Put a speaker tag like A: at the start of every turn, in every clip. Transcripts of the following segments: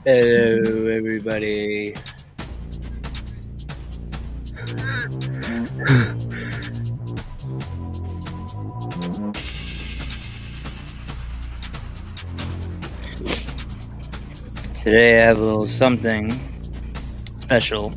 A: Hello, everybody. Today I have a little something special.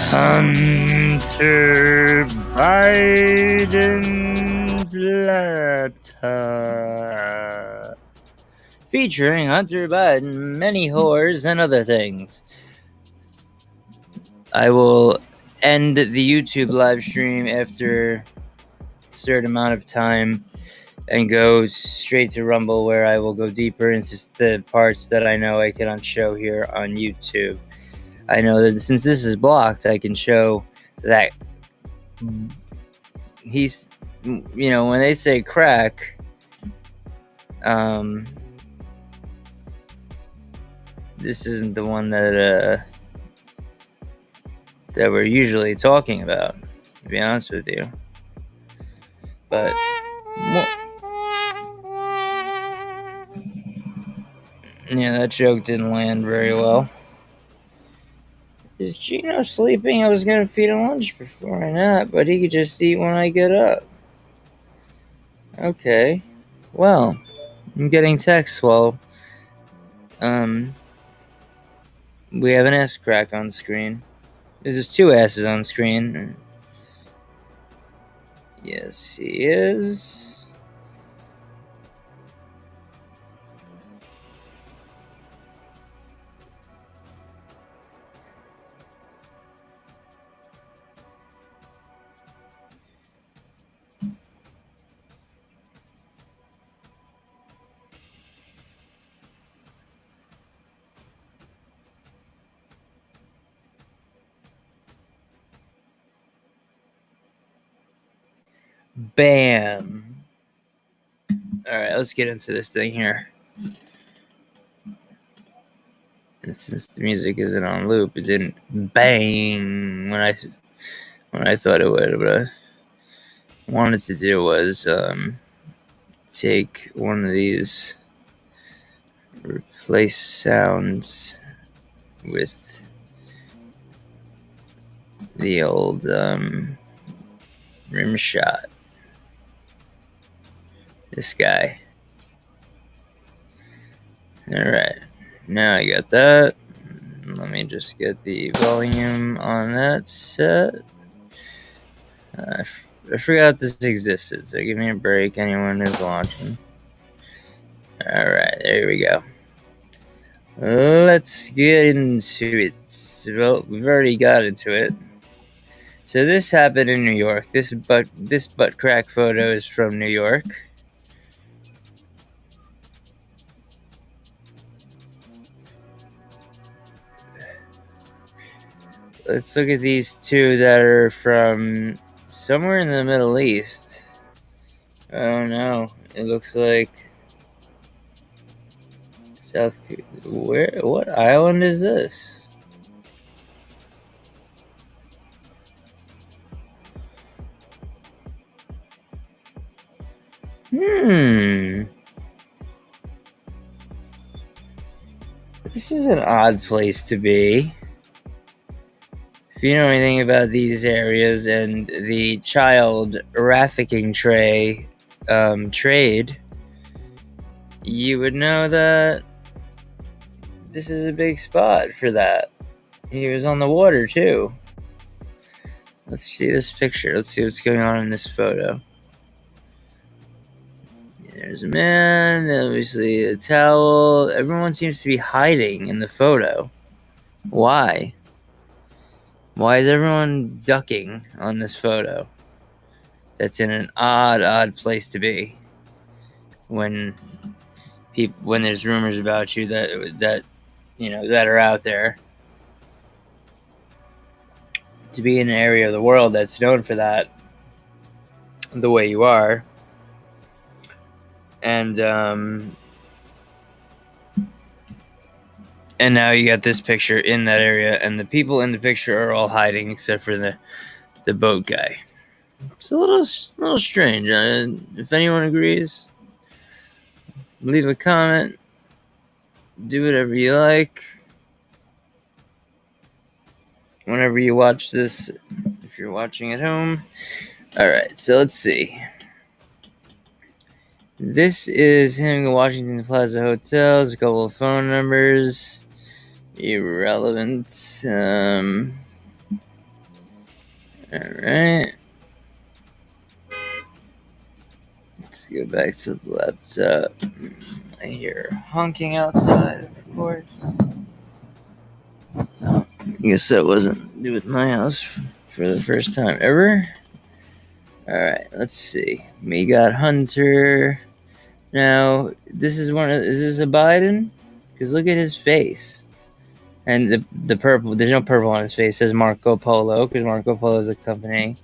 A: Hunter Biden's laptop. Featuring Hunter Biden, many whores, and other things. I will end the YouTube live stream after a certain amount of time and go straight to Rumble, where I will go deeper into the parts that I know I cannot show here on YouTube. I know that since this is blocked, I can show that he's, when they say crack, this isn't the one that we're usually talking about, to be honest with you. But yeah, that joke didn't land very well. Is Gino sleeping? I was gonna feed him lunch before I nap, but he could just eat when I get up. Okay. Well, I'm getting texts while we have an ass crack on screen. There's two asses on screen. Yes, he is. Bam. Alright, let's get into this thing here. And since the music isn't on loop, it didn't bang when I thought it would. What I wanted to do was take one of these, replace sounds with the old rim shot. This guy. Alright, now I got that. Let me just get the volume on that set. I forgot this existed, so give me a break, anyone who's watching. Alright, there we go. Let's get into it. Well, we've already got into it. So this happened in New York. This butt crack photo is from New York. Let's look at these two that are from somewhere in the Middle East. I don't know. It looks like South. What island is this? This is an odd place to be. If you know anything about these areas and the child trafficking trade, you would know that this is a big spot for that. He was on the water too. Let's see this picture. Let's see what's going on in this photo. There's a man, obviously a towel. Everyone seems to be hiding in the photo. Why? Why is everyone ducking on this photo? That's in an odd place to be when people when there's rumors about you that that are out there, to be in an area of the world that's known for that, the way you are, and now you got this picture in that area, and the people in the picture are all hiding except for the boat guy. It's a little strange. If anyone agrees, leave a comment. Do whatever you like. Whenever you watch this, if you're watching at home. Alright, so let's see. This is him in Washington Plaza Hotel. There's a couple of phone numbers. Irrelevant. Alright. Let's go back to the laptop. I hear honking outside, of course. I guess that wasn't do with my house for the first time ever. Alright, let's see. We got Hunter. Now, is this a Biden? Because look at his face. And the purple, there's no purple on his face. It says Marco Polo, because Marco Polo is a company.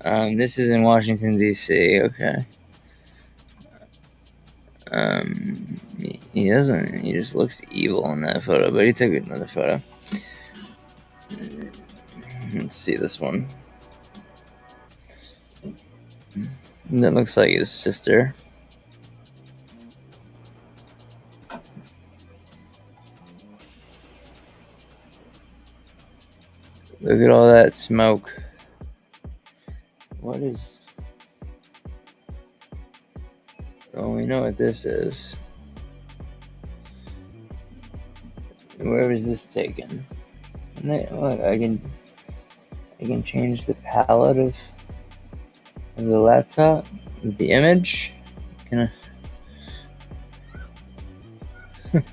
A: This is in Washington, D.C., okay. He doesn't, he just looks evil in that photo, but he took another photo. Let's see this one. That looks like his sister. Look at all that smoke. What is... Oh, we know what this is. Where was this taken? Look, I can change the palette of the laptop with the image. Can I?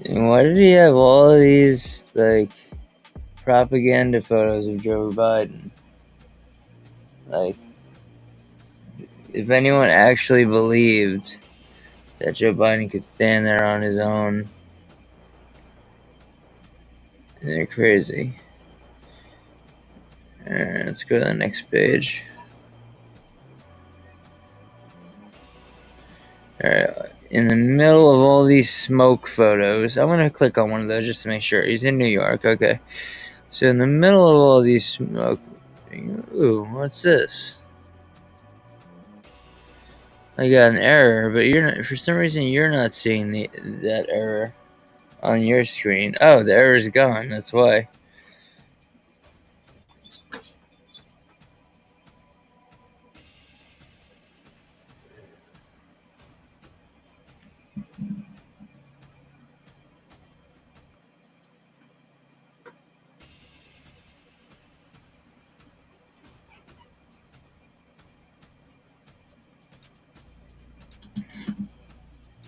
A: Why did he have all of these like propaganda photos of Joe Biden? Like, if anyone actually believed that Joe Biden could stand there on his own, they're crazy. Alright, let's go to the next page. Alright, in the middle of all these smoke photos, I'm gonna click on one of those just to make sure. He's in New York, okay. So in the middle of all these smoke... Ooh, what's this? I got an error, but you're not, for some reason you're not seeing that error on your screen. Oh, the error's gone, that's why.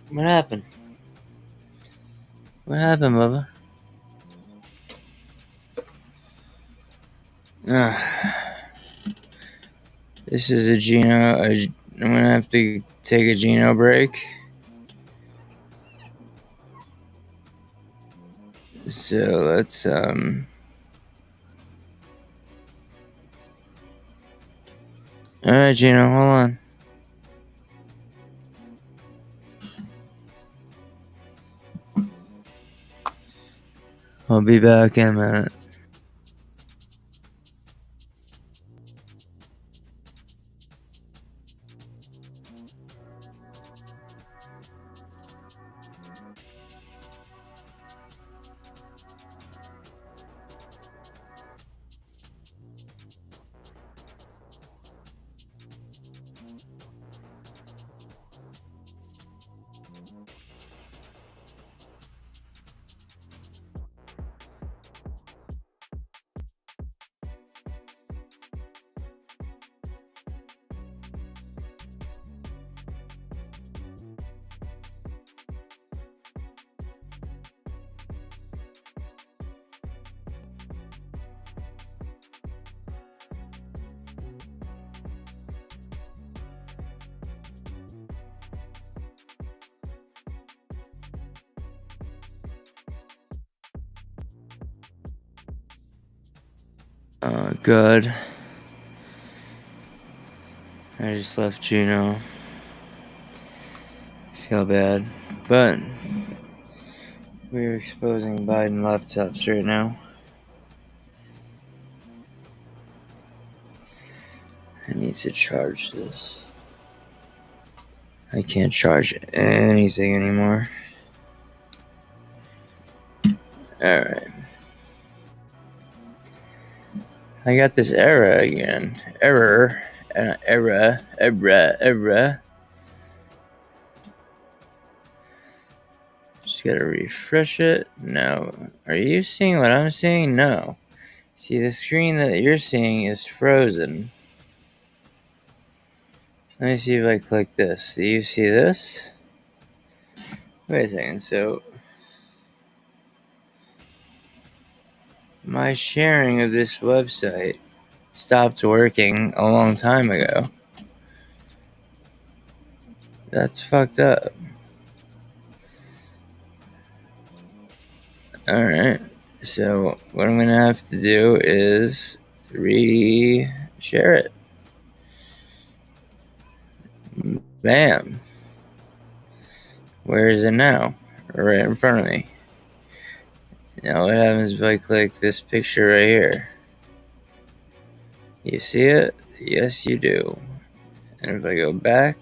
A: What happened? What happened, Bubba? This is a Geno. I'm gonna have to take a Geno break. So let's Alright, Geno, hold on. I'll be back in a minute. God. I just left Juno. Feel bad. But we're exposing Biden laptops right now. I need to charge this. I can't charge anything anymore. Alright. I got this error again. Error. Just gotta refresh it. No. Are you seeing what I'm seeing? No. See, the screen that you're seeing is frozen. Let me see if I click this. Do you see this? Wait a second. So, my sharing of this website stopped working a long time ago. That's fucked up. Alright. So, what I'm gonna have to do is re-share it. Bam. Where is it now? Right in front of me. Now what happens if I click this picture right here? You see it? Yes, you do. And if I go back,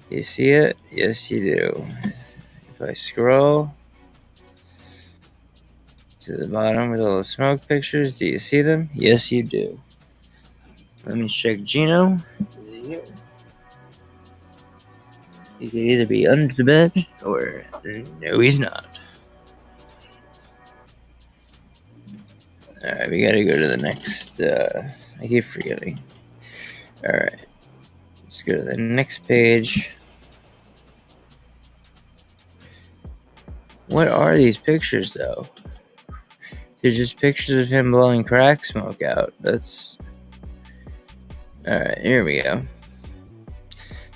A: you see it? Yes, you do. If I scroll to the bottom with all the smoke pictures, do you see them? Yes, you do. Let me check Gino. Is he here? He could either be under the bed or no, he's not. Alright, we gotta go to the next. I keep forgetting. Alright, let's go to the next page. What are these pictures, though? They're just pictures of him blowing crack smoke out. That's. Alright, here we go.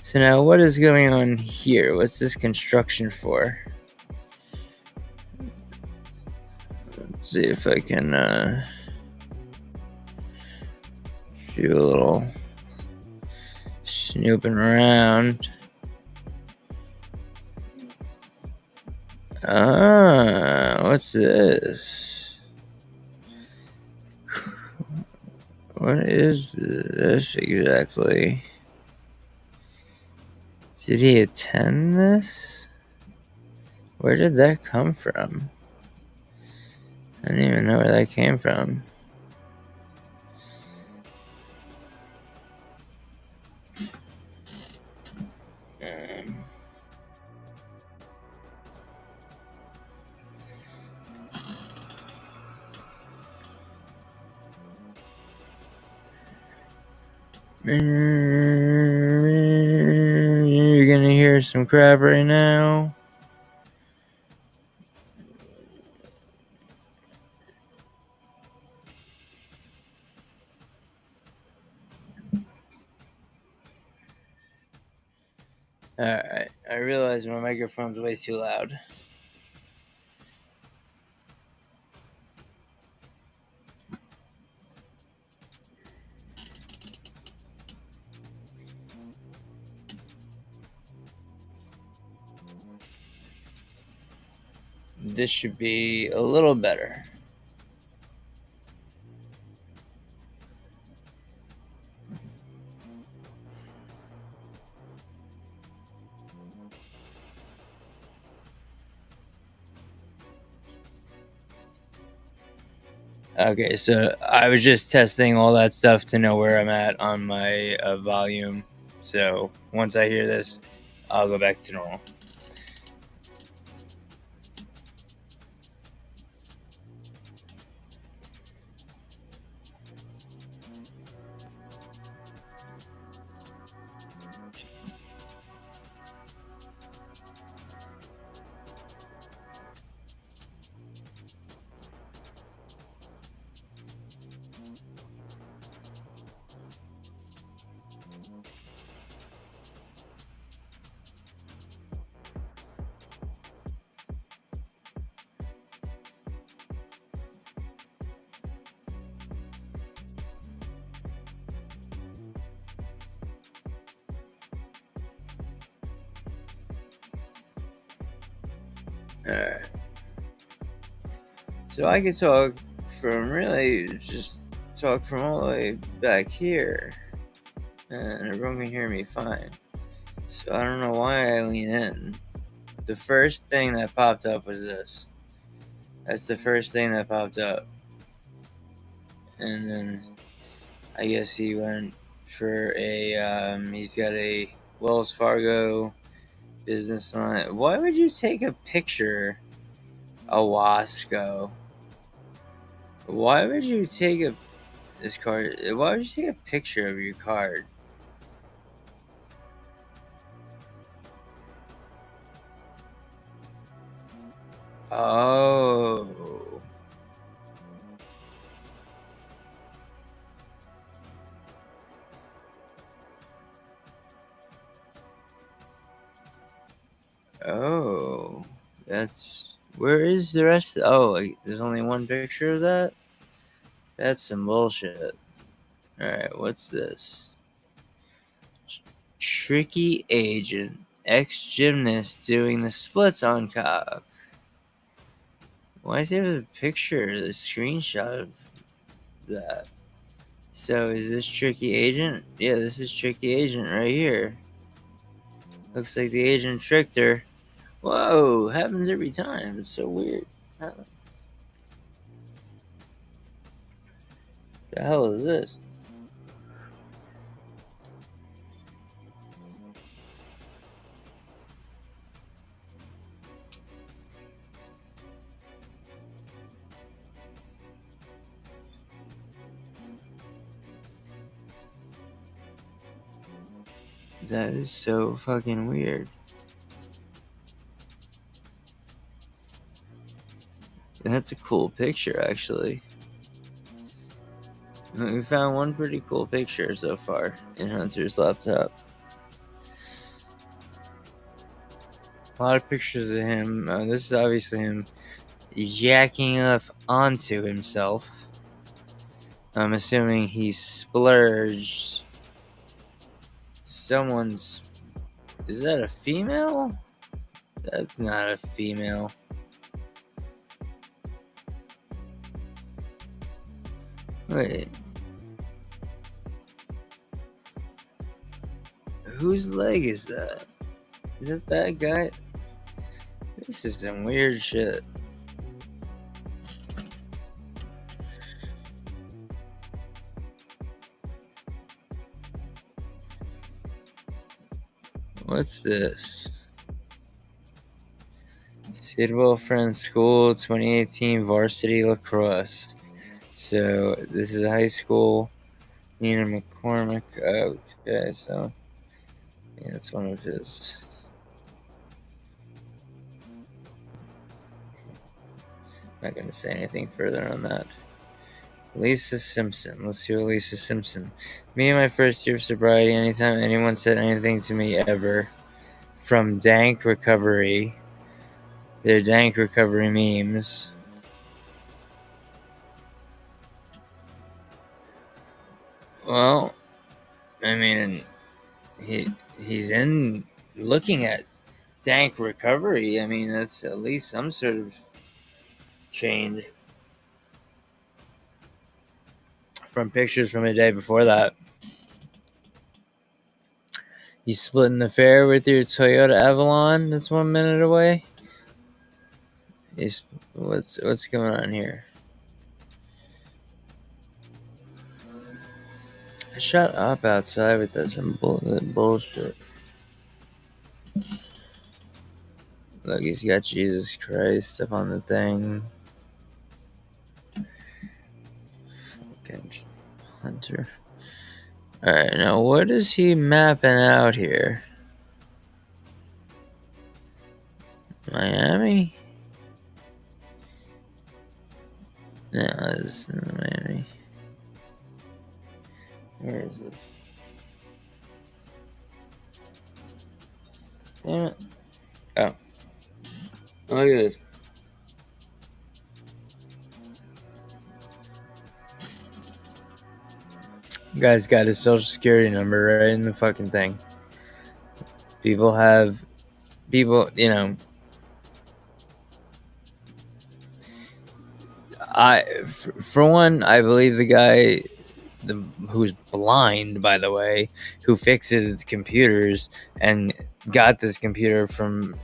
A: So now, what is going on here? What's this construction for? Let's see if I can do a little snooping around. What's this? What is this exactly? Did he attend this? Where did that come from? I don't even know where that came from. You're gonna hear some crap right now. Alright, I realize my microphone's way too loud. This should be a little better. Okay, so I was just testing all that stuff to know where I'm at on my volume. So once I hear this, I'll go back to normal. Alright. So I could talk from really just talk from all the way back here. And everyone can hear me fine. So I don't know why I lean in. The first thing that popped up was this. That's the first thing that popped up. And then I guess he went for he's got a Wells Fargo business line. Why would you take a picture of Wasco? Why would you take this card? Why would you take a picture of your card? Oh. Oh. That's... Where is the rest? Oh, there's only one picture of that? That's some bullshit. Alright, what's this? Tricky agent. Ex-gymnast doing the splits on cock. Why does he have a picture, the screenshot of that? So is this Tricky Agent? Yeah, this is Tricky Agent right here. Looks like the agent tricked her. Whoa, happens every time. It's so weird. The hell is this? That is so fucking weird. That's a cool picture, actually. We found one pretty cool picture so far in Hunter's laptop. A lot of pictures of him. This is obviously him jacking up onto himself. I'm assuming he splurged. Someone's... Is that a female? That's not a female. Wait. Whose leg is that? Is it that guy? This is some weird shit. What's this? Sidwell Friends School 2018 Varsity Lacrosse. So this is a high school. Nina McCormick. Okay, so yeah, it's one of his. Not gonna say anything further on that. Lisa Simpson. Let's see what Lisa Simpson. Me and my first year of sobriety, anytime anyone said anything to me ever, from Dank Recovery, their Dank Recovery memes. Well, I mean, he's in looking at Dank Recovery. I mean, that's at least some sort of change from pictures from a day before that. You splitting the fare with your Toyota Avalon that's 1 minute away? What's going on here? Shut up outside with that some bullshit. Look, he's got Jesus Christ up on the thing. Okay, Hunter. Alright, now what is he mapping out here? Miami? No, this isn't Miami. Where is this? Damn it. Oh. Look at this. Guy's got his social security number right in the fucking thing. People, you know, For one, I believe the guy who's blind, by the way, who fixes computers and got this computer from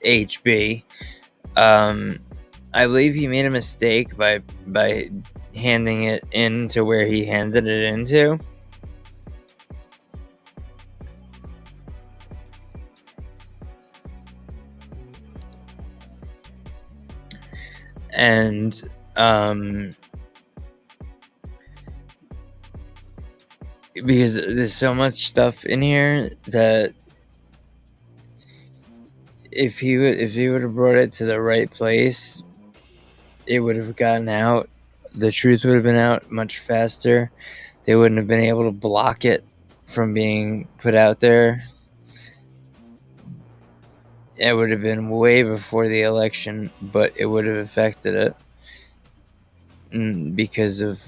A: HB. I believe he made a mistake by handing it into where he handed it into. And because there's so much stuff in here that if he would have brought it to the right place, it would have gotten out. The truth would have been out much faster. They wouldn't have been able to block it from being put out there. It would have been way before the election, but it would have affected it because of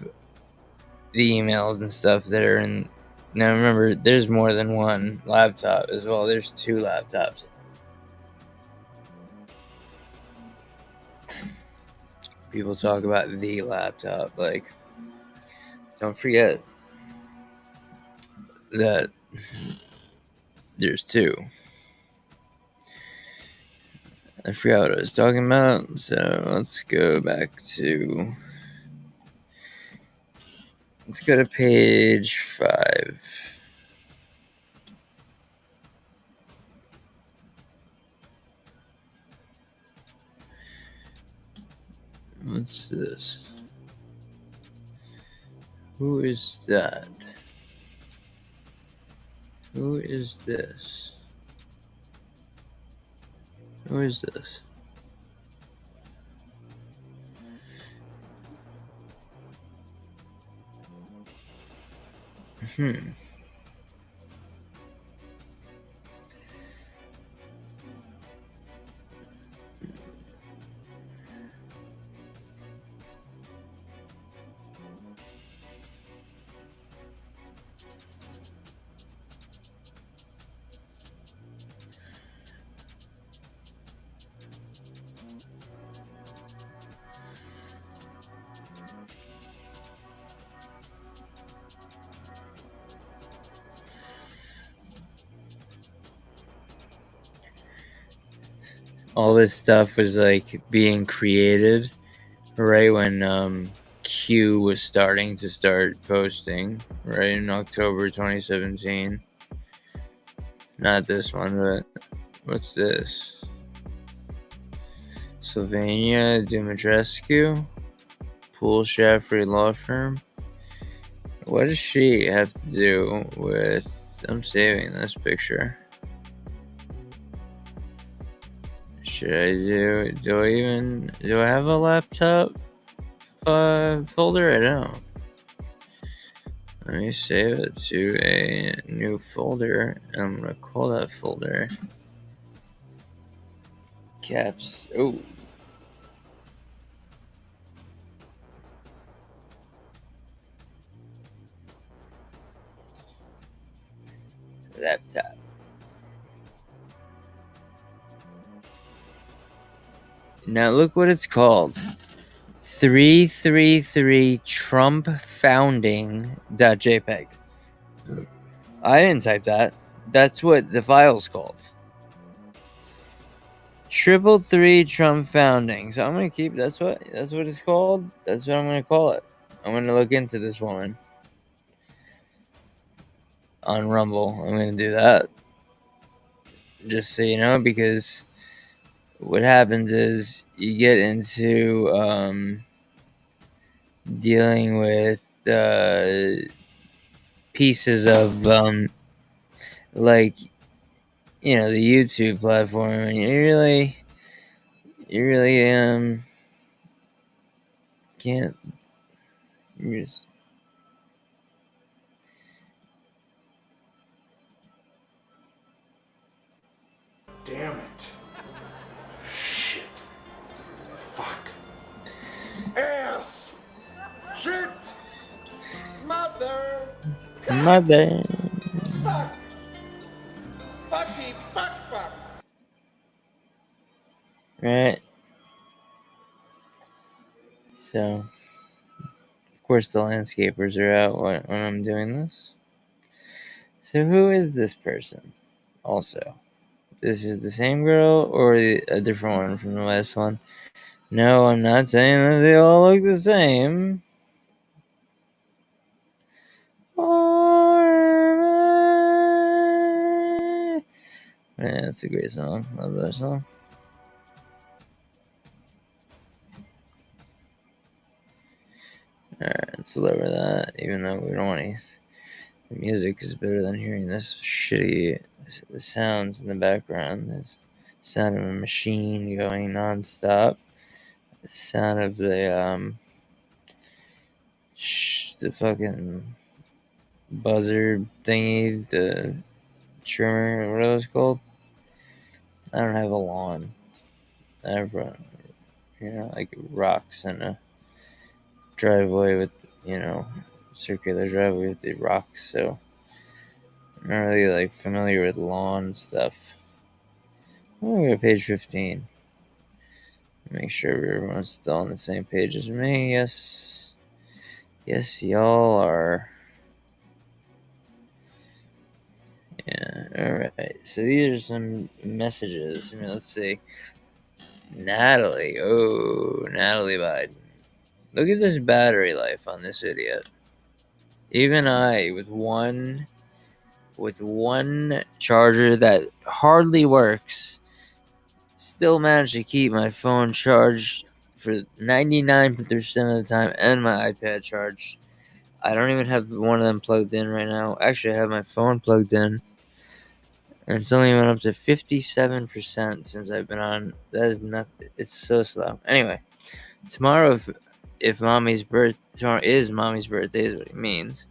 A: the emails and stuff that are in. Now remember, there's more than one laptop as well. There's 2 laptops. People talk about the laptop. Like, don't forget that there's 2. I forgot what I was talking about, so let's go back to. Let's go to page 5. What's this? Who is that? Who is this? Who is this? All this stuff was like being created right when Q was starting to posting, right in October 2017. Not this one, but what's this? Sylvania Dumitrescu, Pool Shaffrey Law Firm. What does she have to do with? I'm saving this picture. Should I do I have a laptop folder? I don't. Let me save it to a new folder. I'm gonna call that folder caps. Oh. Laptop. Now look what it's called. 333 Trump founding.jpg. I didn't type that. That's what the file's called. 333 Trump founding. So I'm gonna keep. That's what it's called. That's what I'm gonna call it. I'm gonna look into this woman on Rumble. I'm gonna do that. Just so you know, because what happens is you get into dealing with pieces of like, you know, the YouTube platform, and you really can't. You just.
B: Damn it. Shit. Fuck. Ass. Shit. Mother.
A: Mother.
B: Fuck. Fucky fuck fuck.
A: Right. So, of course, the landscapers are out when I'm doing this. So, who is this person? Also, this is the same girl or a different one from the last one? No, I'm not saying that they all look the same. Yeah, it's a great song. Love that song. Alright, let's lower that, even though we don't want to. The music is better than hearing this shitty the sounds in the background. There's the sound of a machine going nonstop. The sound of the fucking buzzer thingy, the trimmer, what are those called? I don't have a lawn. I have, like rocks and a driveway with, circular driveway with the rocks, so I'm not really, like, familiar with lawn stuff. I'm gonna go to page 15. Make sure everyone's still on the same page as me. Yes. Yes, y'all are. Yeah, alright. So these are some messages. Let's see. Natalie. Oh, Natalie Biden. Look at this battery life on this idiot. Even I, with one charger that hardly works, still managed to keep my phone charged for 99% of the time and my iPad charged. I don't even have one of them plugged in right now. Actually, I have my phone plugged in, and it's only went up to 57% since I've been on. That is not. It's so slow. Anyway, tomorrow, if tomorrow is mommy's birthday, is what it means.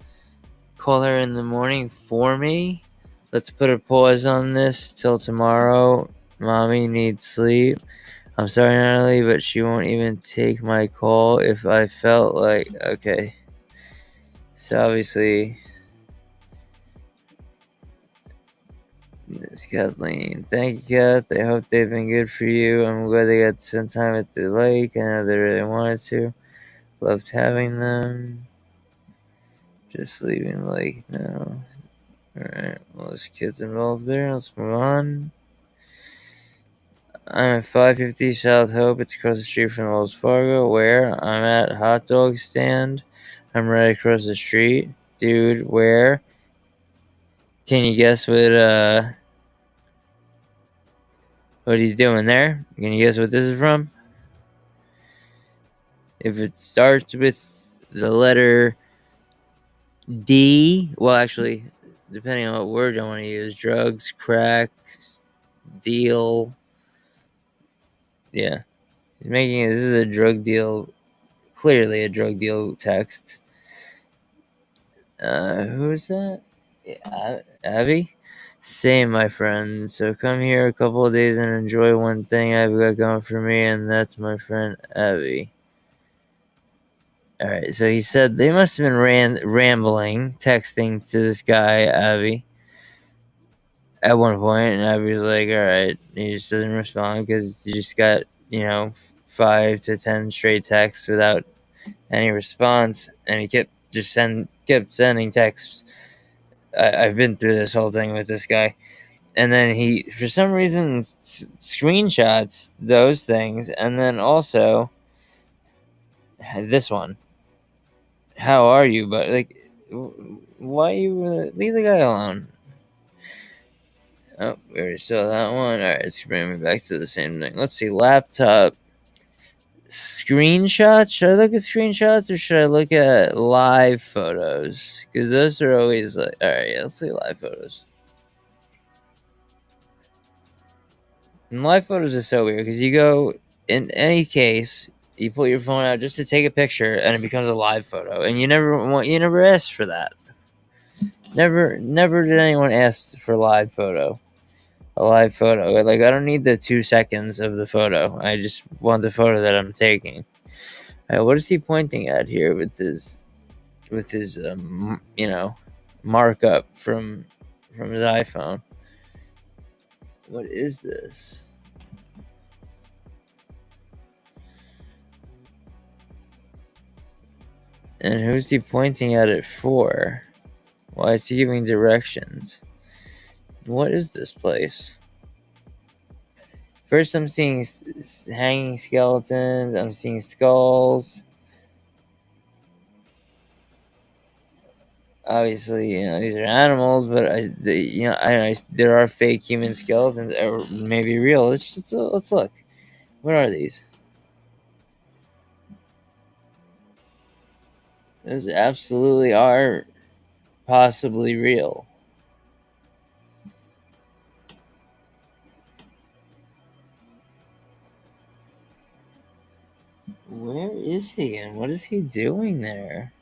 A: Call her in the morning for me. Let's put a pause on this till tomorrow. Mommy needs sleep. I'm sorry, Natalie, but she won't even take my call if I felt like. Okay. So obviously, it's Kathleen. Thank you, Kath. I hope they've been good for you. I'm glad they got to spend time at the lake. I know they really wanted to. Loved having them. Just leaving the lake now. Alright, well, there's kids involved there. Let's move on. I'm at 550 South Hope. It's across the street from Wells Fargo. Where? I'm at hot dog stand. I'm right across the street. Dude, where? Can you guess what he's doing there? Can you guess what this is from? If it starts with the letter D, well, actually, depending on what word I want to use, drugs, crack, deal. Yeah. This is a drug deal, clearly a drug deal text. Who is that? Yeah, Abby? Same, my friend. So come here a couple of days and enjoy one thing I've got going for me, and that's my friend Abby. Alright, so he said they must have been rambling, texting to this guy, Abby, at one point, and Abby was like, alright, he just doesn't respond because he just got, 5 to 10 straight texts without any response, and he kept sending texts. I've been through this whole thing with this guy. And then he, for some reason, screenshots those things, and then also this one. How are you? But why you leave the guy alone? Oh, we already saw that one. All right, let's bring me back to the same thing. Let's see, laptop screenshots. Should I look at screenshots or should I look at live photos? Because those are always like, all right, yeah, let's see live photos. And live photos are so weird because you go, in any case, you pull your phone out just to take a picture and it becomes a live photo, and you never asked for that. Never did anyone ask for a live photo. Like, I don't need the 2 seconds of the photo. I just want the photo that I'm taking. What is he pointing at here with his markup from his iPhone? What is this? What is And who's he pointing at it for? Why is he giving directions? What is this place? First, I'm seeing hanging skeletons. I'm seeing skulls. Obviously, these are animals, but there are fake human skeletons, or maybe real. Let's look. What are these? Those absolutely are possibly real. Where is he and what is he doing there?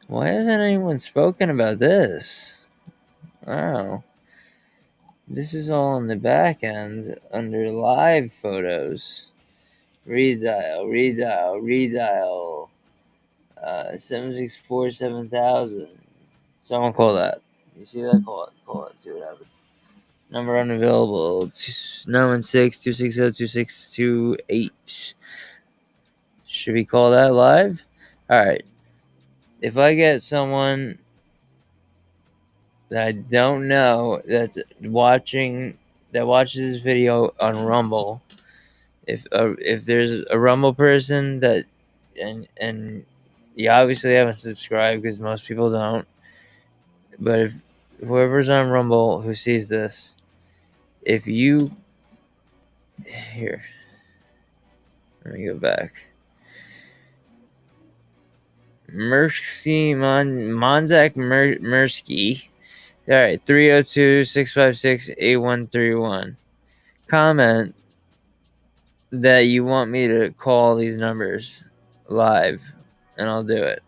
A: Why hasn't anyone spoken about this? Wow. This is all on the back end under live photos. Redial. 764-7000. Someone call that. You see that? Call it. See what happens. Number unavailable. 916-260-2628. Should we call that live? Alright. If I get someone that I don't know that watches this video on Rumble, if there's a Rumble person that and you obviously haven't subscribed because most people don't, but if whoever's on Rumble who sees this, if you here, let me go back. Monzak Mirsky. All right, 302-656-8131. Comment that you want me to call these numbers live, and I'll do it.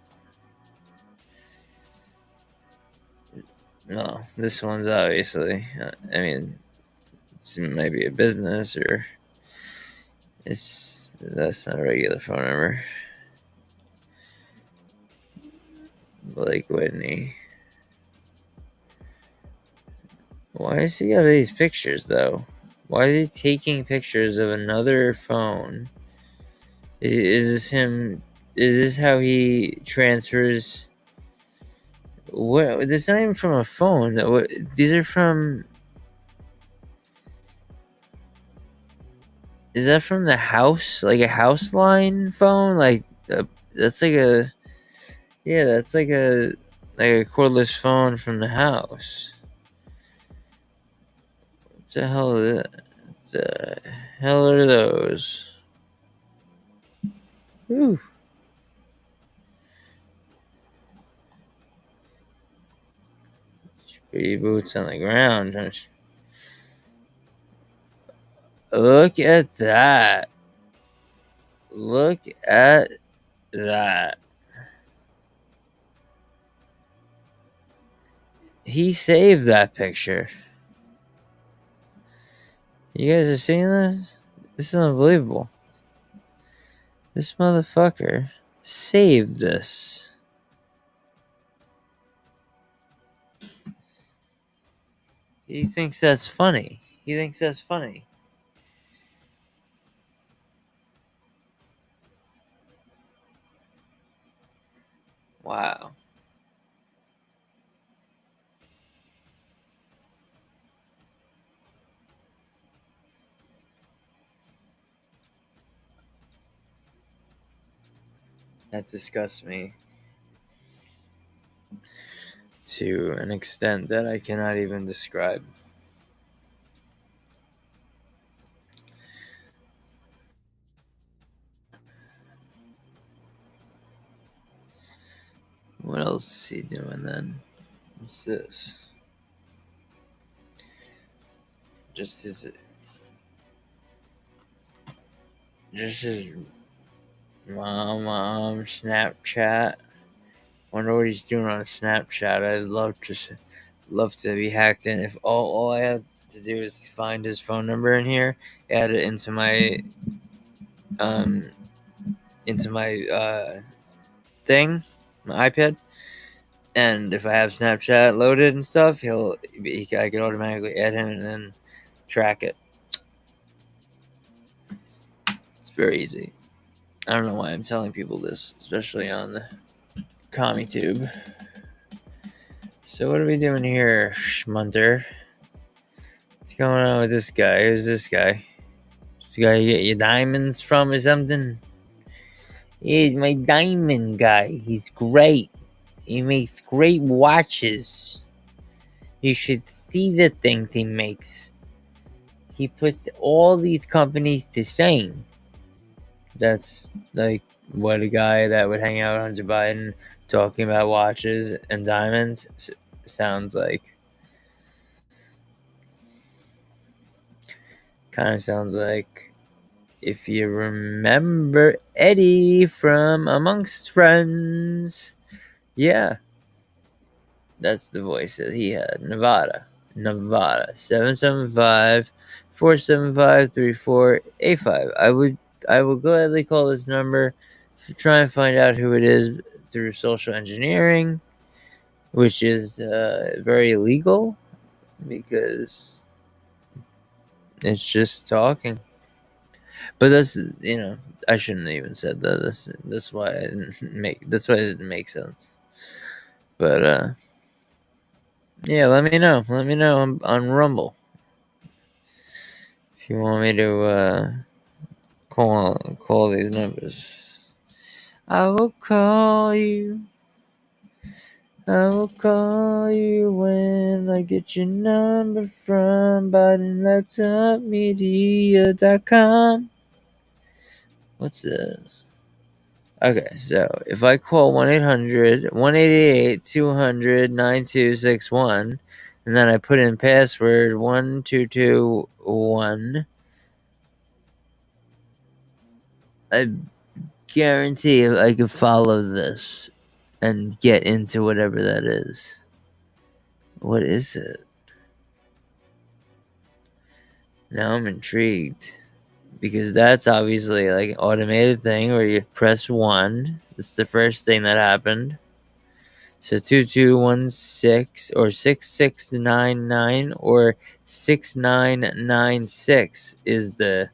A: No, this one's obviously. I mean, it might be a business or that's not a regular phone number. Blake Whitney. Why does he have these pictures though? Why is he taking pictures of another phone? Is this him? Is this how he transfers? What? That's not even from a phone. These are from. Is that from the house? Like a house line phone? That's like a. Yeah, that's like a cordless phone from the house. What the hell is that? The hell are those? Ooh. Put your boots on the ground. Look at that. Look at that. He saved that picture. You guys are seeing this? This is unbelievable. This motherfucker saved this. He thinks that's funny. Wow. That disgusts me to an extent that I cannot even describe. What else is he doing then? What's this? Just his mom Snapchat. Wonder what he's doing on Snapchat. I'd love to be hacked in. If all I have to do is find his phone number in here, add it into my thing, my iPad, and if I have Snapchat loaded and stuff, I can automatically add him and then track it. It's very easy. I don't know why I'm telling people this, especially on the CommieTube. So what are we doing here, Schmunter? What's going on with this guy? Who's this guy? This guy you get your diamonds from or something? He's my diamond guy. He's great. He makes great watches. You should see the things he makes. He puts all these companies to shame. That's like what a guy that would hang out with Hunter Biden talking about watches and diamonds sounds like. Kind of sounds like if you remember Eddie from Amongst Friends. Yeah. That's the voice that he had. Nevada. 775-475-3485. I will gladly call this number to try and find out who it is through social engineering, which is very illegal because it's just talking. But that's, I shouldn't have even said that. That's why it didn't make sense. But yeah, let me know. Let me know on Rumble if you want me to call these numbers. I will call you. I will call you when I get your number from BidenLaptopMedia.com. What's this? Okay, so if I call 1-800-188-200-9261, and then I put in password 1221, I guarantee I could follow this and get into whatever that is. What is it? Now I'm intrigued. Because that's obviously like an automated thing where you press 1. That's the first thing that happened. So 2216 or 6699 or 6996 is the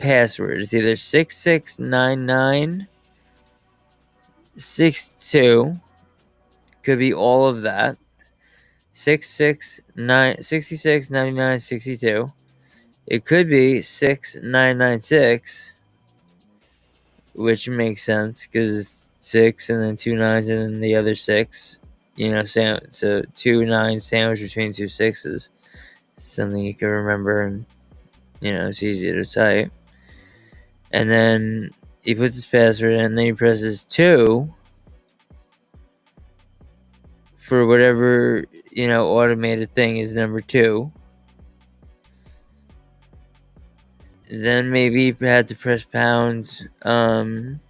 A: password. It's either 6699 62, could be all of that. 66 99 62. It could be 6996, which makes sense because it's 6 and then 2 nines and then the other 6. So 2 nines sandwiched between 2 sixes. Something you can remember, and it's easy to type. And then he puts his password in, and then he presses 2 for whatever automated thing is number 2. Then maybe he had to press pound, and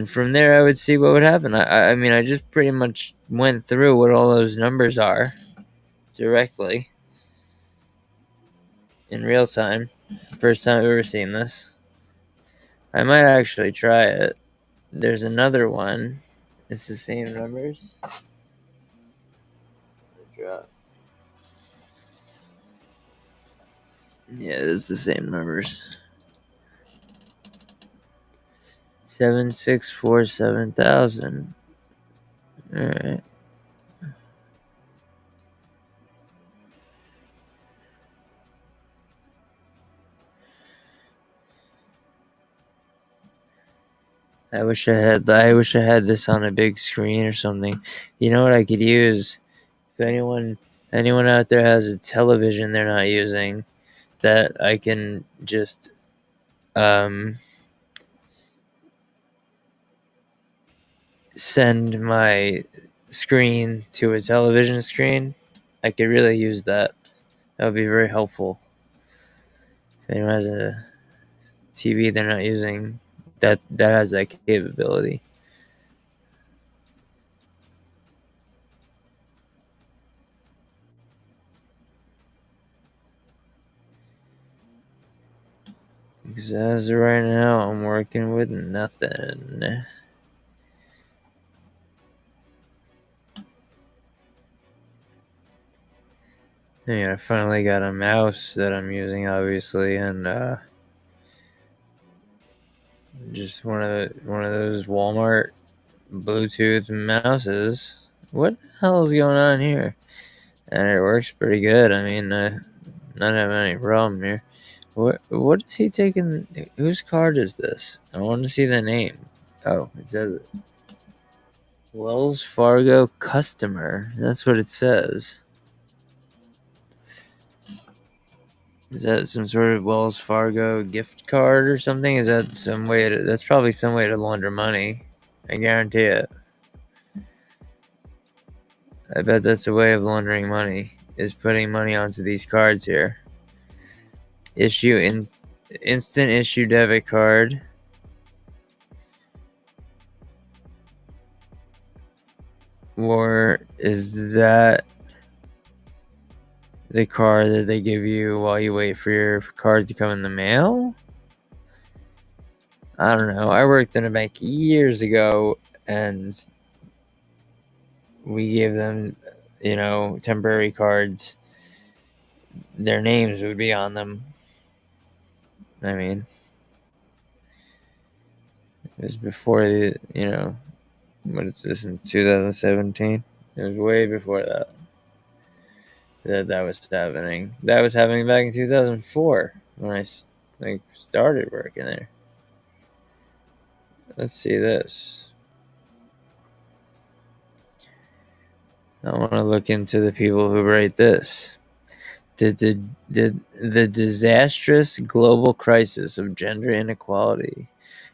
A: from there I would see what would happen. I mean, I just pretty much went through what all those numbers are directly in real time. First time I've ever seen this. I might actually try it. There's another one. It's the same numbers. Drop. Yeah, it's the same numbers. 7647,000. All right. I wish I had this on a big screen or something. You know what I could use? If anyone out there has a television they're not using, that I can just send my screen to a television screen, I could really use that. That would be very helpful. If anyone has a TV they're not using, that has that capability. Because as of right now, I'm working with nothing. Yeah, I finally got a mouse that I'm using, obviously, and just one of those Walmart Bluetooth mouses. What the hell is going on here? And it works pretty good. I mean, not having any problem here. What is he taking? Whose card is this? I want to see the name. Oh, it says it. Wells Fargo customer. That's what it says. Is that some sort of Wells Fargo gift card or something? Is that some way to? That's probably some way to launder money. I guarantee it. I bet that's a way of laundering money. Is putting money onto these cards here. Instant issue debit card. Or is that the card that they give you while you wait for your card to come in the mail? I don't know. I worked in a bank years ago, and we gave them, temporary cards. Their names would be on them. I mean, it was before what is this, in 2017? It was way before that was happening. That was happening back in 2004 when I started working there. Let's see this. I want to look into the people who write this. The disastrous global crisis of gender inequality.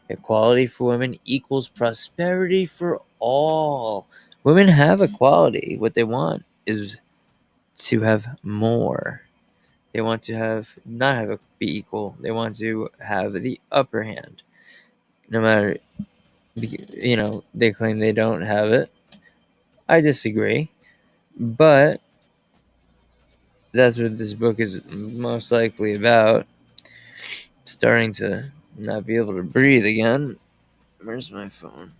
A: Equality for women equals prosperity for all. Women have equality. What they want is to have more. They want to be equal. They want to have the upper hand. No matter, they claim they don't have it. I disagree. But that's what this book is most likely about. Starting to not be able to breathe again. Where's my phone?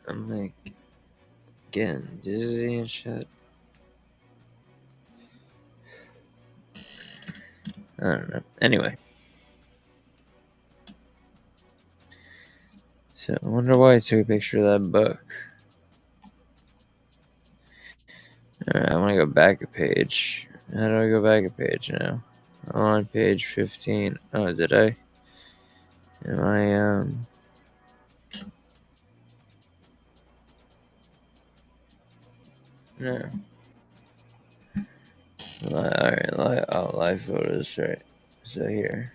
A: I'm like getting dizzy and shit. I don't know. Anyway. So I wonder why I took a picture of that book. Alright, I want to go back a page. How do I go back a page now? I'm on page 15. Oh, did I? Am I, No. Alright, live photos, right. So here.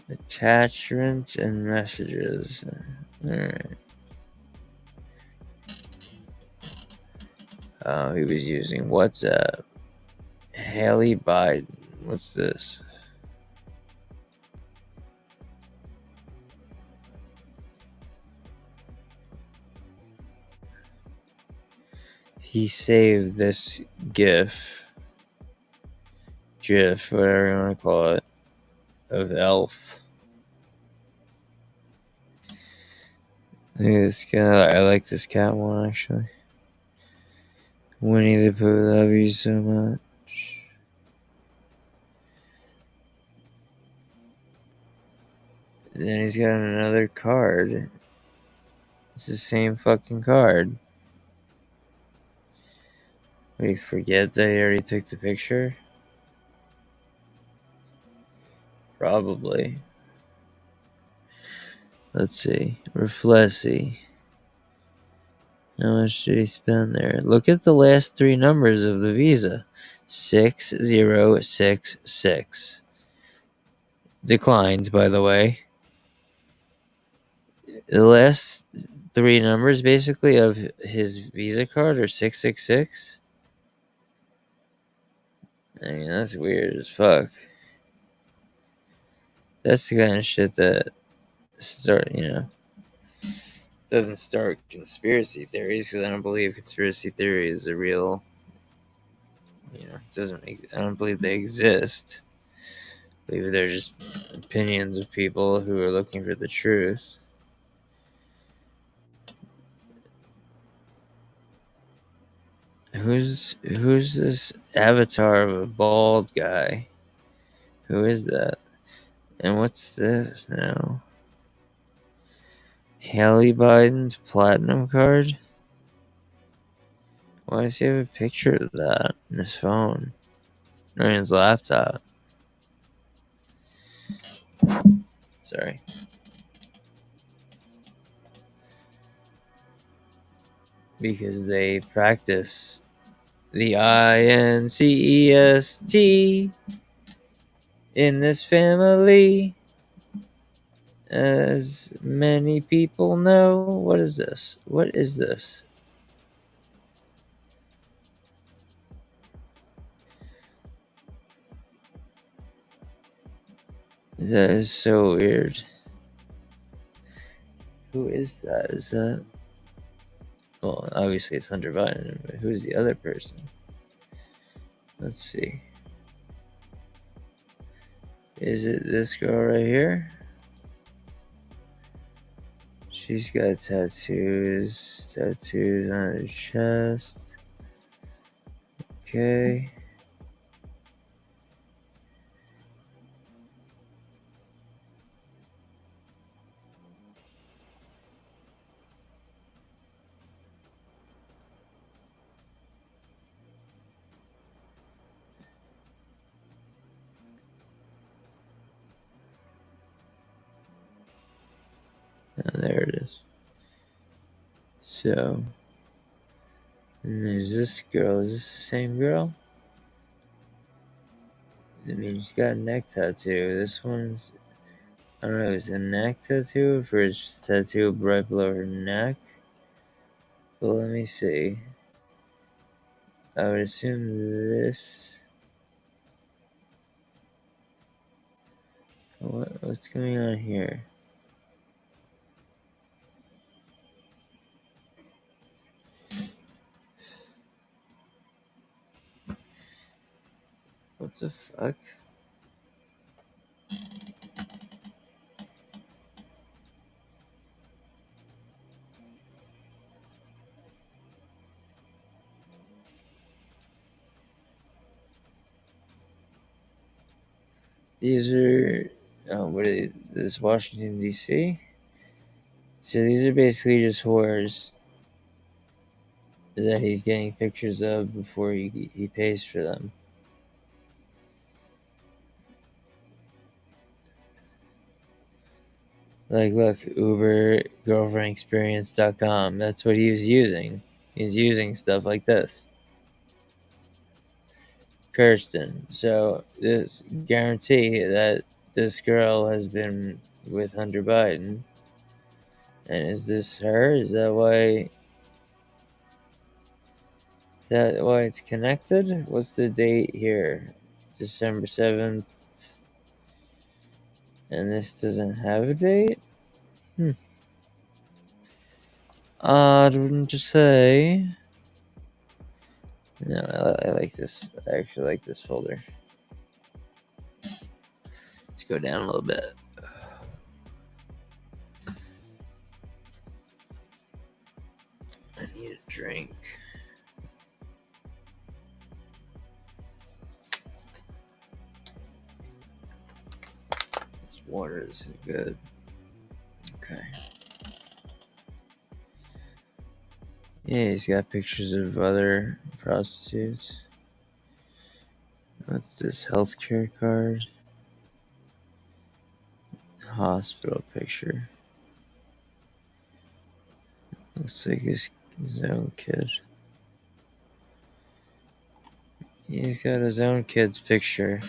A: Attachments and messages. Alright. Oh, he was using WhatsApp. Haley Biden. What's this? He saved this GIF, whatever you want to call it, of Elf. Look at this cat. I like this cat one, actually. Winnie the Pooh, love you so much. Then he's got another card. It's the same fucking card. We forget that he already took the picture? Probably. Let's see. Reflessi. How much did he spend there? Look at the last three numbers of the Visa. 6066. Declined, by the way. The last three numbers, basically, of his Visa card are 666. I mean, that's weird as fuck. That's the kind of shit that doesn't start conspiracy theories, because I don't believe conspiracy theories are real. I don't believe they exist. Maybe they're just opinions of people who are looking for the truth. Who's this avatar of a bald guy? Who is that? And what's this now? Haley Biden's platinum card? Why does he have a picture of that in his phone? Or in his laptop? Sorry. Because they practice the INCEST in this family. As many people know. What is this? What is this? That is so weird. Who is that? Is that... Well, obviously it's Hunter Biden, but who's the other person? Let's see. Is it this girl right here? She's got tattoos. Tattoos on her chest. Okay. Oh, there it is. So, and there's this girl. Is this the same girl? I mean, she's got a neck tattoo. This one's... I don't know, is it a neck tattoo or it's just a tattoo right below her neck? But let me see. I would assume this... What's going on here? What the fuck? These are... what is this? Washington, D.C.? So these are basically just whores that he's getting pictures of before he pays for them. Like, look, Uber, girlfriendexperience.com. That's what he was using. He's using stuff like this. Kirsten. So, this guarantee that this girl has been with Hunter Biden. And is this her? Is that why it's connected? What's the date here? December 7th. And this doesn't have a date? Odd, wouldn't you say? No, I like this. I actually like this folder. Let's go down a little bit. I need a drink. This water is good. Okay. Yeah, he's got pictures of other prostitutes. What's this? Healthcare card. Hospital picture. Looks like his own kid. He's got his own kid's picture.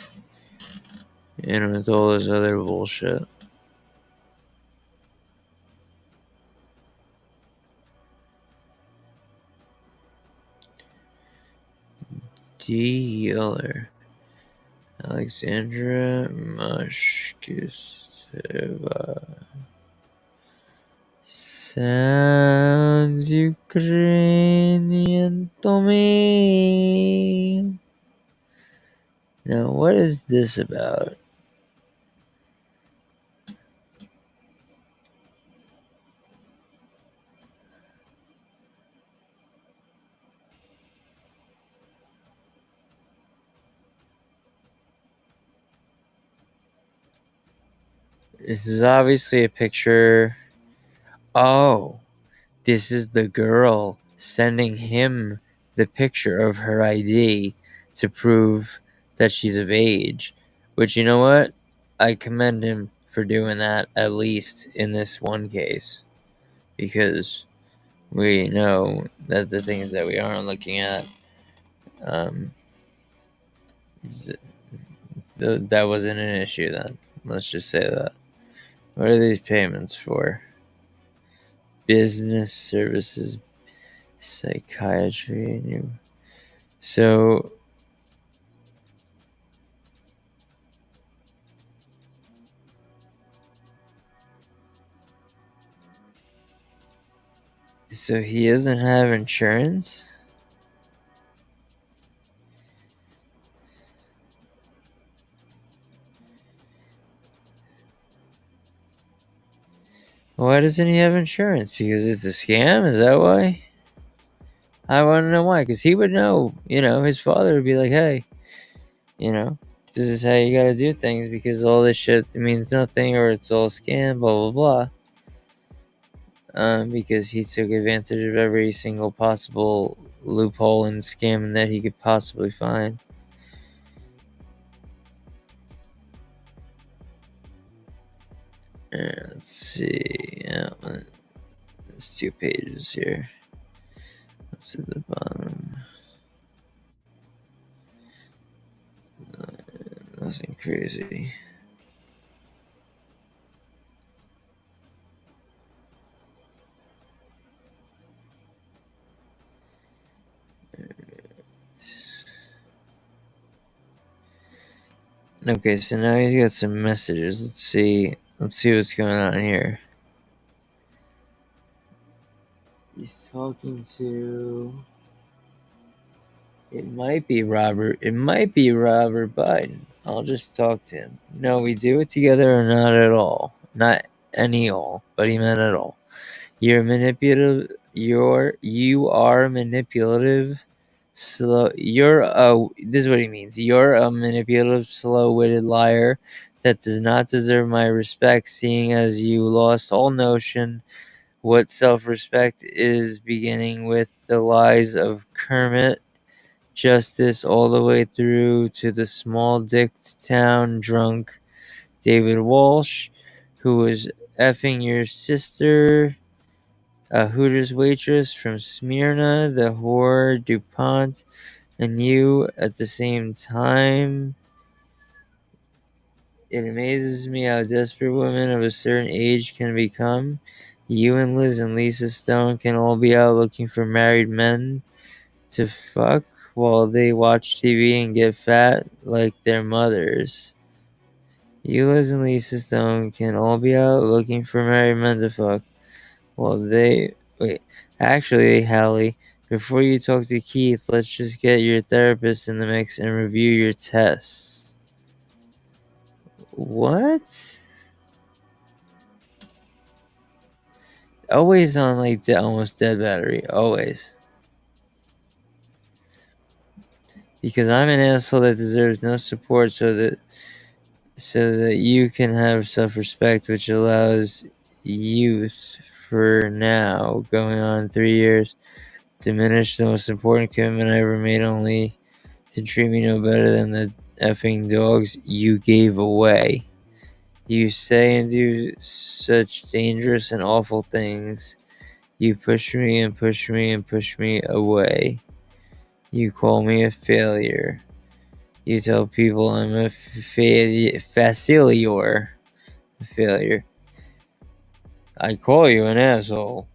A: And with all this other bullshit. Dealer. Alexandra Mashkova. Sounds Ukrainian to me. Now, what is this about? This is obviously a picture. Oh, this is the girl sending him the picture of her ID to prove that she's of age. Which, you know what? I commend him for doing that, at least in this one case. Because we know that the things that we aren't looking at, um, that wasn't an issue then. Let's just say that. What are these payments for? Business services, psychiatry, and you. So he doesn't have insurance? Why doesn't he have insurance? Because it's a scam? Is that why? I want to know why. Because he would know, his father would be like, hey, this is how you gotta do things because all this shit means nothing or it's all scam, blah, blah, blah. Because he took advantage of every single possible loophole and scam that he could possibly find. Let's see. Yeah, there's 2 pages here. What's at the bottom? Nothing crazy. Okay, so now he's got some messages. Let's see what's going on here. He's talking to. It might be Robert Biden. I'll just talk to him. No, we do it together or not at all. Not any all, but he meant at all. You're manipulative. You are manipulative. Slow. This is what he means. You're a manipulative, slow-witted liar that does not deserve my respect, seeing as you lost all notion what self-respect is, beginning with the lies of Kermit Justice all the way through to the small dick town drunk David Walsh, who was effing your sister, a Hooters waitress from Smyrna, the whore DuPont, and you at the same time. It amazes me how desperate women of a certain age can become. You and Liz and Lisa Stone can all be out looking for married men to fuck while they watch TV and get fat like their mothers. You, Liz, and Lisa Stone can all be out looking for married men to fuck while they. Wait, actually, Hallie, before you talk to Keith, let's just get your therapist in the mix and review your tests. What? Always on like the almost dead battery. Always. Because I'm an asshole that deserves no support so that you can have self-respect, which allows youth for now, going on 3 years, diminish the most important commitment I ever made, only to treat me no better than the effing dogs you gave away. You say and do such dangerous and awful things. You push me and push me and push me away. You call me a failure. You tell people I'm a failure. I call you an asshole.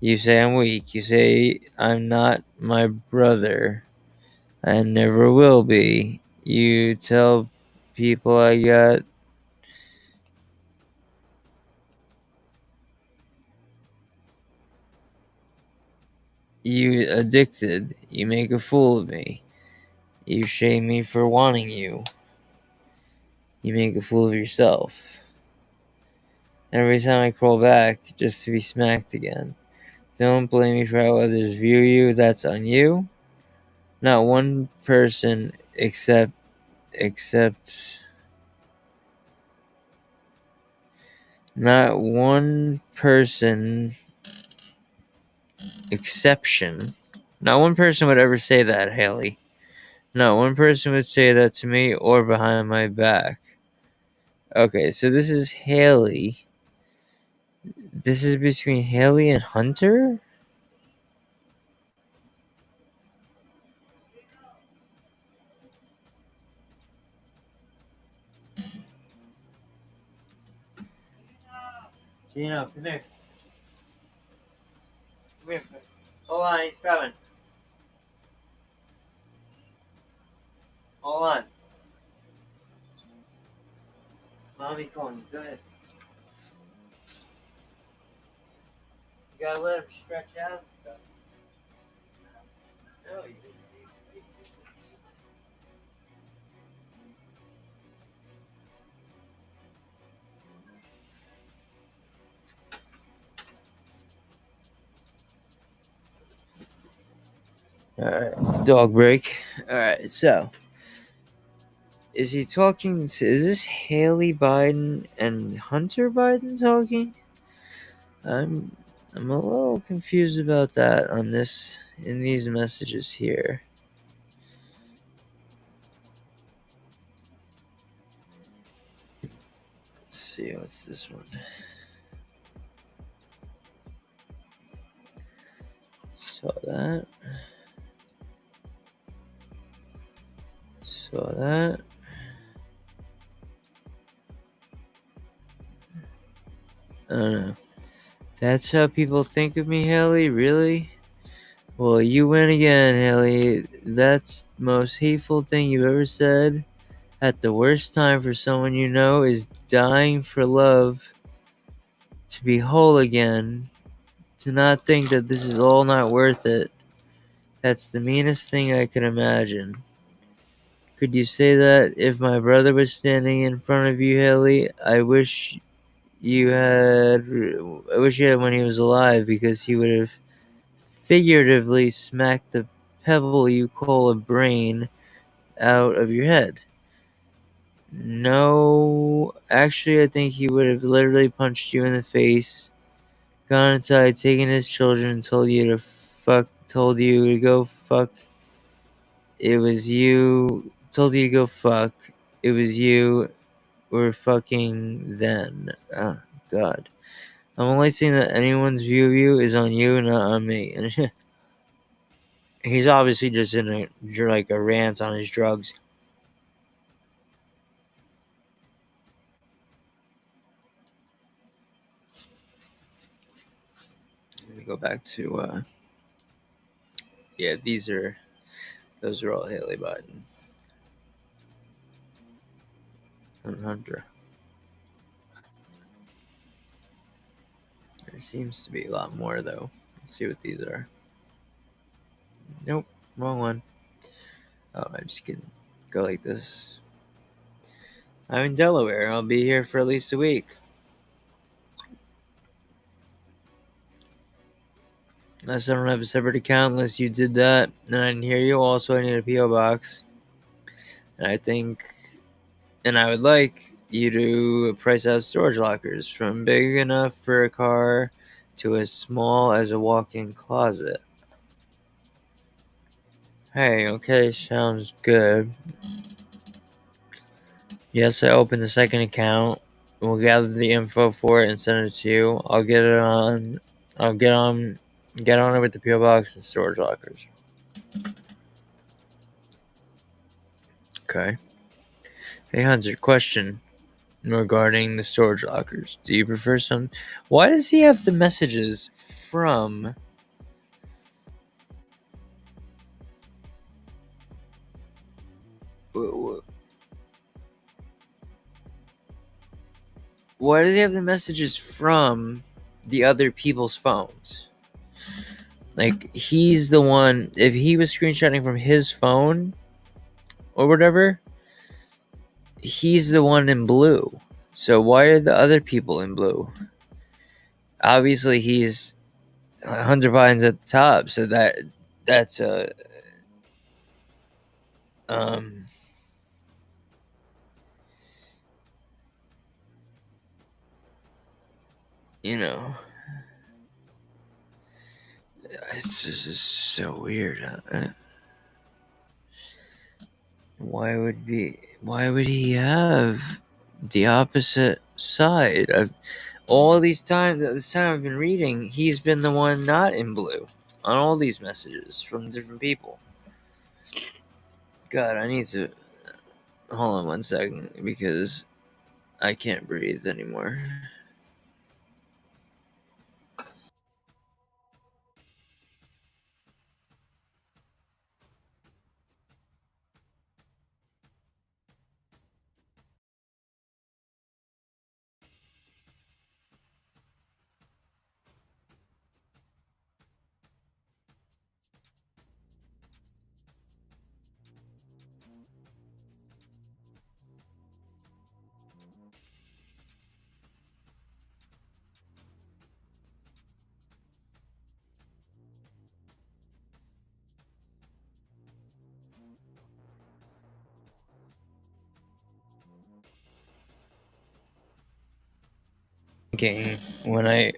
A: You say I'm weak. You say I'm not my brother. I never will be. You tell people I got you addicted. You make a fool of me. You shame me for wanting you. You make a fool of yourself. Every time I crawl back, just to be smacked again. Don't blame me for how others view you. That's on you. Not one person except Not one person exception. Not one person would ever say that, Haley. Not one person would say that to me or behind my back. Okay, so this is Haley. This is between Haley and Hunter? Gino, come here. Come here. Hold on, he's coming. Hold on. Mommy calling you. Go ahead. You gotta let him stretch out and stuff. No, you can see. Alright, dog break. Alright, so. Is he talking? Is this Haley Biden and Hunter Biden talking? I'm a little confused about that in these messages here. Let's see, what's this one? Saw that. Saw that. I don't know. That's how people think of me, Haley? Really? Well, you win again, Haley. That's the most hateful thing you've ever said. At the worst time for someone you know is dying for love. To be whole again. To not think that this is all not worth it. That's the meanest thing I can imagine. Could you say that if my brother was standing in front of you, Haley? I wish you had when he was alive, because he would have figuratively smacked the pebble you call a brain out of your head. No, actually, I think he would have literally punched you in the face, gone inside, taken his children, told you to go fuck. It was you, told you to go fuck. It was you were fucking then. Oh, God. I'm only saying that anyone's view of you is on you, not on me. And he's obviously just in a rant on his drugs. Let me go back to yeah, those are all Haley Biden and Hunter. There seems to be a lot more though. Let's see what these are. Nope, wrong one. Oh, I just can go like this. I'm in Delaware. I'll be here for at least a week. Unless I don't have a separate account, unless you did that, and I didn't hear you. Also, I need a P.O. box. And I would like you to price out storage lockers from big enough for a car to as small as a walk-in closet. Hey, okay, sounds good. Yes, I opened the second account. We'll gather the info for it and send it to you. I'll get on it with the PO box and storage lockers. Okay. Hey Hunter, question regarding the storage lockers. Do you prefer some? Why does he have the messages from? Why do they have the messages from the other people's phones? Like, he's the one, if he was screenshotting from his phone or whatever, he's the one in blue. So why are the other people in blue? Obviously, he's Hunter Biden's at the top, so that's a you know, it's just so weird. Why would he have the opposite side? All these times, this time I've been reading, he's been the one not in blue on all these messages from different people. God, I need to hold on 1 second because I can't breathe anymore. Okay, when I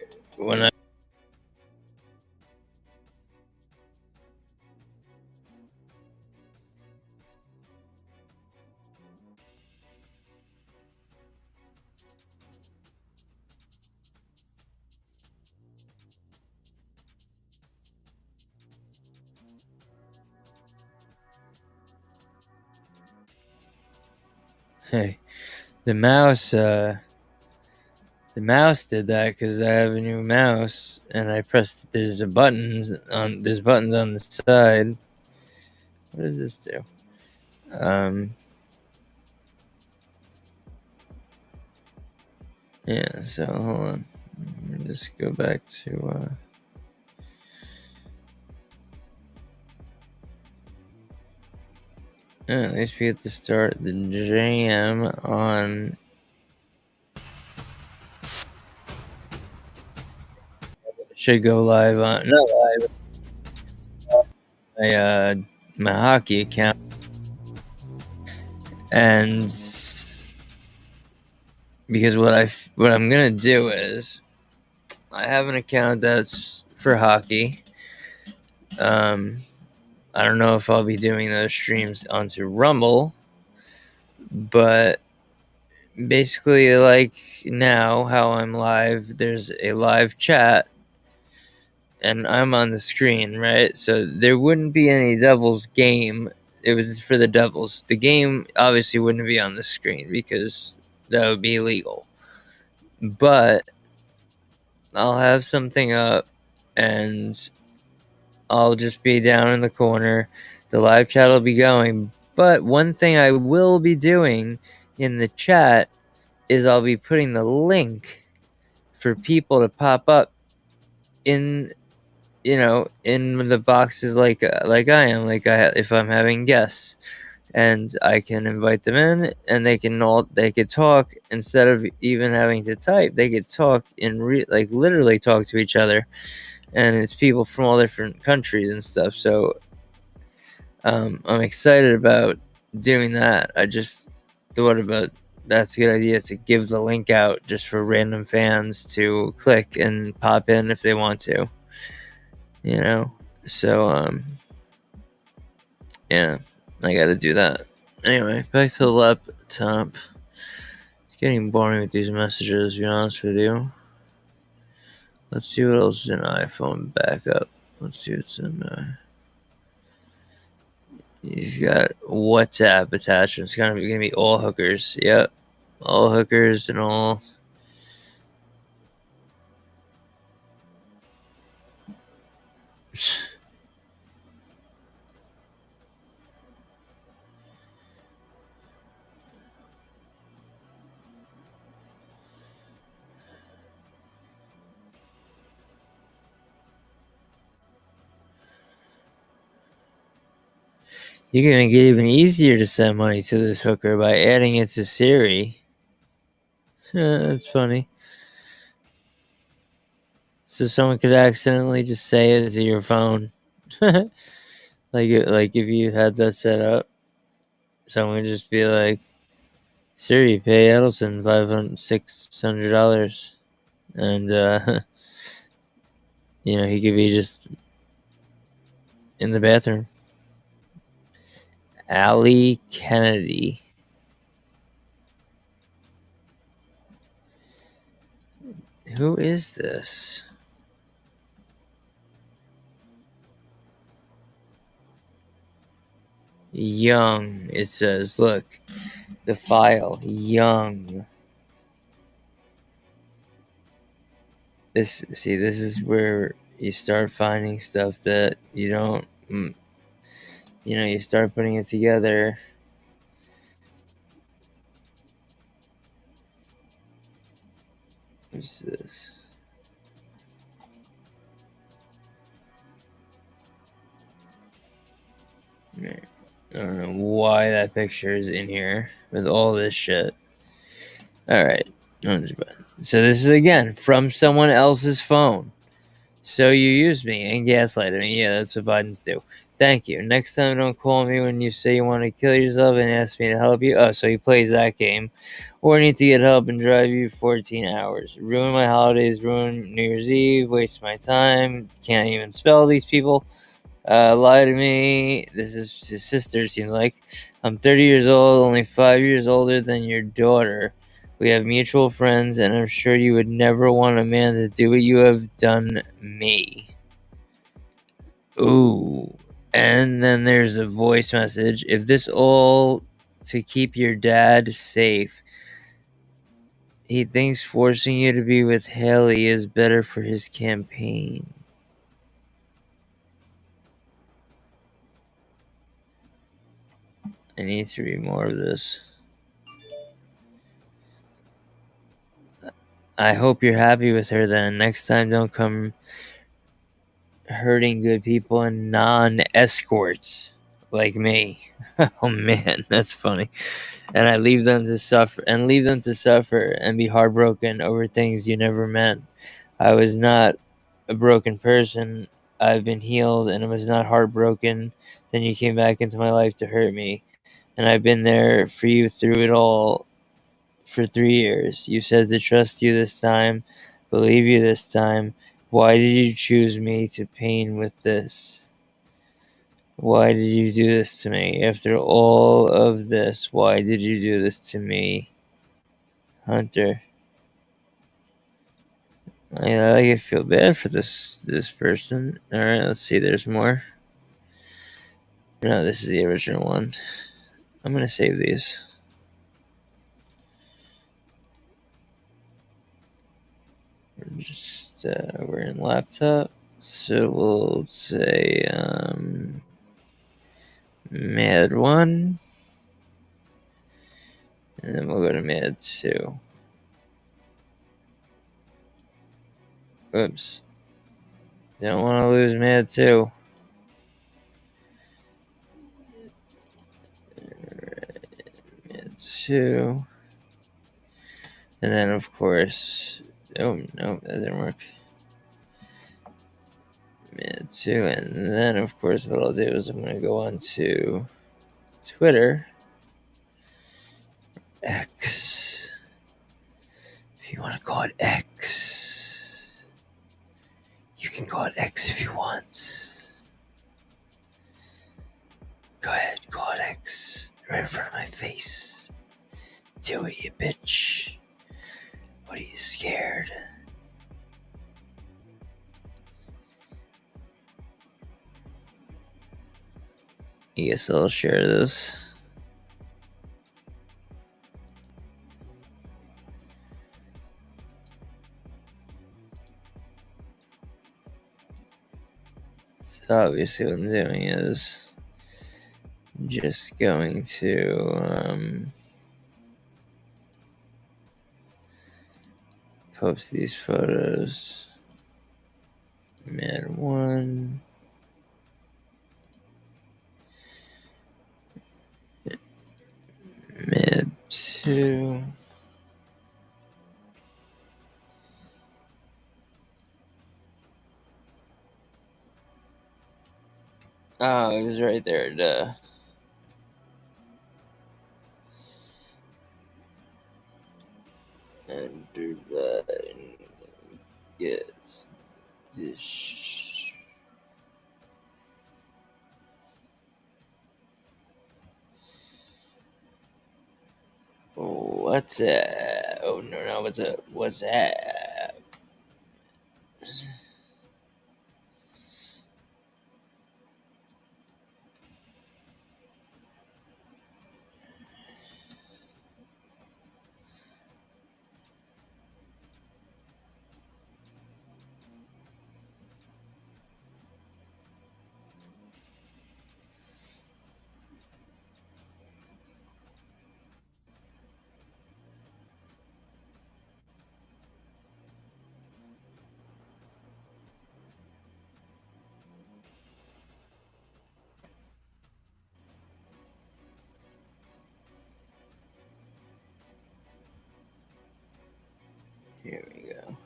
A: hey, the mouse did that because I have a new mouse and I pressed there's buttons on the side. What does this do? Yeah, so hold on. Let me just go back to at least we get to start the jam on. Should go live on not live. My hockey account, and because what I'm gonna do is I have an account that's for hockey. I don't know if I'll be doing those streams onto Rumble, but basically, like now, how I'm live, there's a live chat and I'm on the screen, right? So there wouldn't be any Devils game. It was for the Devils. The game obviously wouldn't be on the screen because that would be illegal. But I'll have something up and I'll just be down in the corner. The live chat will be going. But one thing I will be doing in the chat is I'll be putting the link for people to pop up in in the boxes like I am, if I'm having guests, and I can invite them in, and they could talk instead of even having to type. They could talk literally talk to each other, and it's people from all different countries and stuff. So I'm excited about doing that. I just thought about that's a good idea to give the link out just for random fans to click and pop in if they want to. So yeah, I gotta do that. Anyway, back to the laptop. It's getting boring with these messages, to be honest with you. Let's see what else is in iPhone backup. Let's see what's in he's got WhatsApp attached. It's gonna be all hookers. Yep. All hookers and all. You can make it even easier to send money to this hooker by adding it to Siri. That's funny. So someone could accidentally just say it to your phone. like if you had that set up, someone would just be like, Siri, pay Edelson $600. And he could be just in the bathroom. Allie Kennedy. Who is this? Young, it says. Look, the file. Young. This is where you start finding stuff that you don't, you start putting it together. What's this? I don't know why that picture is in here with all this shit. Alright. So this is again from someone else's phone. So you used me and gaslighted me. Yeah, that's what Bidens do. Thank you. Next time, don't call me when you say you want to kill yourself and ask me to help you. Oh, so he plays that game. Or need to get help and drive you 14 hours. Ruin my holidays, ruin New Year's Eve, waste my time. Can't even spell these people. Lie to me. This is his sister, seems like. I'm 30 years old, only 5 years older than your daughter. We have mutual friends, and I'm sure you would never want a man to do what you have done me. Ooh. And then there's a voice message. If this all to keep your dad safe, he thinks forcing you to be with Haley is better for his campaign. I need to read more of this. I hope you're happy with her then. Next time, don't come hurting good people and non-escorts like me. Oh man, that's funny. And I leave them to suffer and be heartbroken over things you never meant. I was not a broken person. I've been healed and I was not heartbroken. Then you came back into my life to hurt me. And I've been there for you through it all for 3 years. You said to trust you this time, believe you this time. Why did you choose me to pain with this? Why did you do this to me? After all of this, why did you do this to me? Hunter. I feel bad for this person. Alright, let's see, there's more. No, this is the original one. I'm gonna save these. We're in laptop. So we'll say Mad 1. And then we'll go to Mad 2. Oops. Don't want to lose Mad 2. Mad 2. And then, of course... Oh, no, that didn't work. Mad 2. And then, of course, what I'll do is I'm going to go on to Twitter. X. If you want to call it X. You can call it X if you want. Go ahead, call it X. Right in front of my face. Do it, you bitch. What are you scared? I guess I'll share this. So obviously what I'm doing is just going to post these photos. Mad 1. Mad 2. Oh, it was right there. Duh. And do that. Yes. Dish. What's that? Oh no, what's up? What's that? Here we go.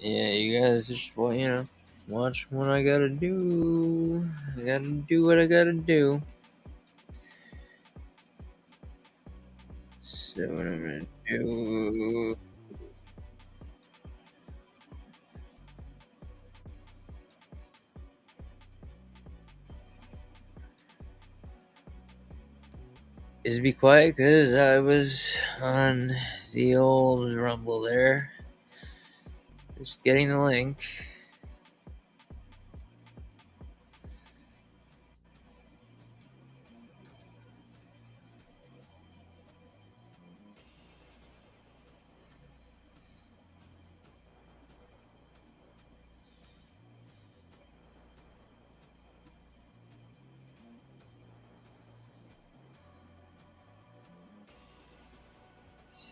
A: Yeah, you guys just watch what I gotta do. I gotta do what I gotta do. So what I'm gonna do is be quiet because I was on the old Rumble there. Just getting the link.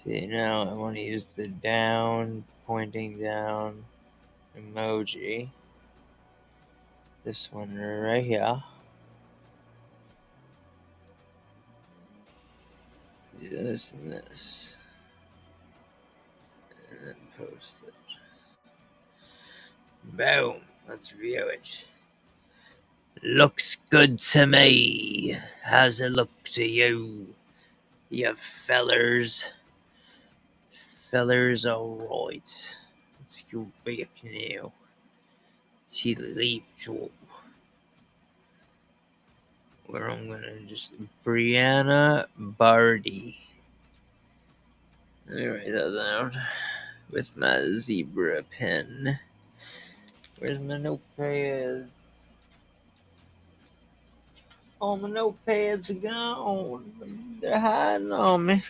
A: See, now I want to use the down, pointing down emoji. This one right here. Do this and this. And then post it. Boom. Let's view it. Looks good to me. How's it look to you? You fellers. Fellers, alright. Let's go back now. To the laptop. Where I'm gonna just. Brianna Bardi. Let me write that down. With my zebra pen. Where's my notepad? All my notepads are gone. They're hiding on me.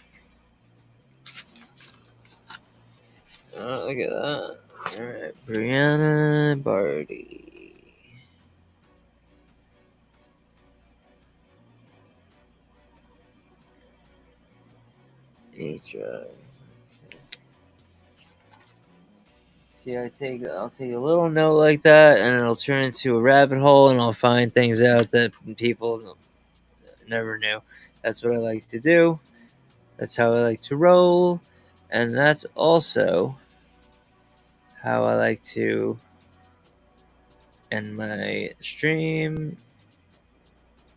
A: Oh, look at that. Alright, Brianna Bardi. HI. See, I'll take a little note like that, and it'll turn into a rabbit hole, and I'll find things out that people never knew. That's what I like to do. That's how I like to roll, and that's also how I like to end my stream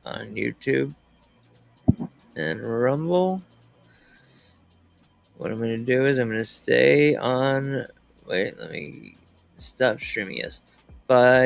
A: on YouTube and Rumble. What I'm going to do is I'm going to stay on. Wait, let me stop streaming. Yes. Bye.